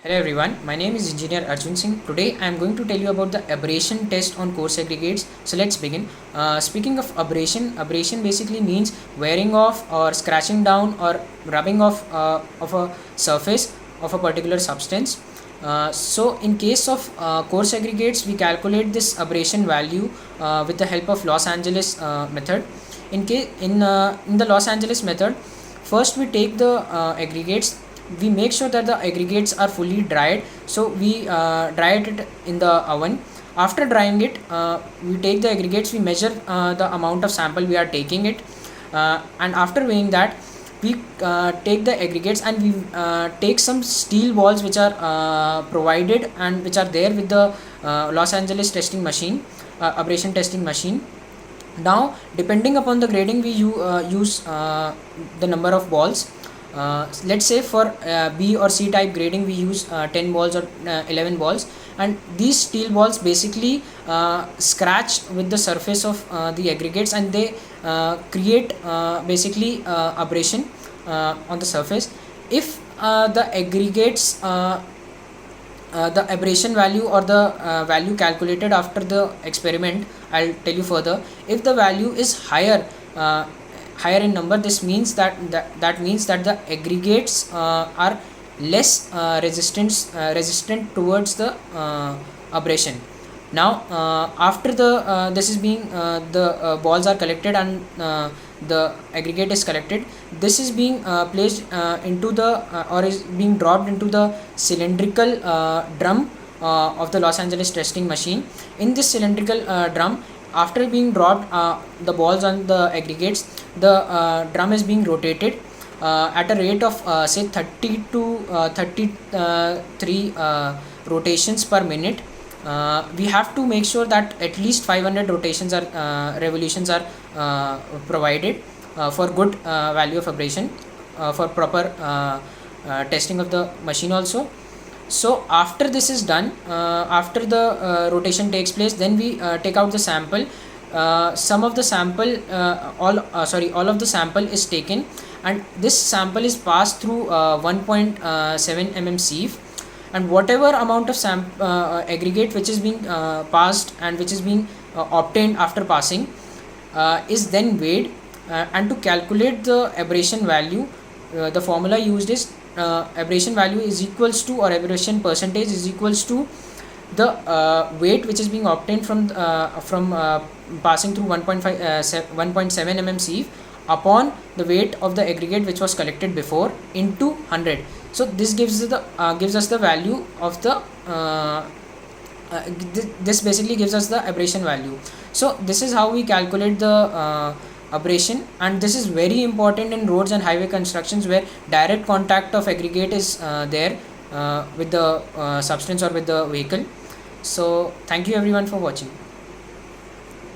Hello everyone, my name is Engineer Arjun Singh. Today I am going to tell you about the abrasion test on coarse aggregates. So let's begin. Speaking of abrasion basically means wearing off or scratching down or rubbing off of a surface of a particular substance. So in case of coarse aggregates, we calculate this abrasion value with the help of Los Angeles method. In the Los Angeles method, first we take the aggregates. We make sure that the aggregates are fully dried, so we dry it in the oven. After drying it, we take the aggregates, we measure the amount of sample we are taking it, and after weighing that, we take the aggregates and we take some steel balls which are provided and which are there with the Los Angeles testing machine, abrasion testing machine. Now depending upon the grading, we use the number of balls. Let's say for B or C type grading, we use 10 balls or 11 balls, and these steel balls basically scratch with the surface of the aggregates, and they create basically abrasion on the surface. If the aggregates the abrasion value or the value calculated after the experiment, I'll tell you further. If the value is higher in number, this means that means that the aggregates are less resistant towards the abrasion. Now after the this is being the balls are collected and the aggregate is collected, this is being placed into the or is being dropped into the cylindrical drum of the Los Angeles testing machine. In this cylindrical drum, after being dropped the balls on the aggregates, the drum is being rotated at a rate of say 30 to 33 rotations per minute. We have to make sure that at least 500 rotations are revolutions are provided for good value of abrasion for proper testing of the machine also. So after this is done, after the rotation takes place, then we take out the sample. Some of the sample all of the sample is taken, and this sample is passed through 1.7 mm sieve, and whatever amount of aggregate which is being passed and which is being obtained after passing is then weighed, and to calculate the abrasion value, the formula used is abrasion value is equals to, or abrasion percentage is equals to, the weight which is being obtained from passing through 1.7 mm sieve upon the weight of the aggregate which was collected before into 100. So this gives us the value of the this basically gives us the abrasion value. So this is how we calculate the abrasion, and this is very important in roads and highway constructions where direct contact of aggregate is there with the substance or with the vehicle. So thank you everyone for watching.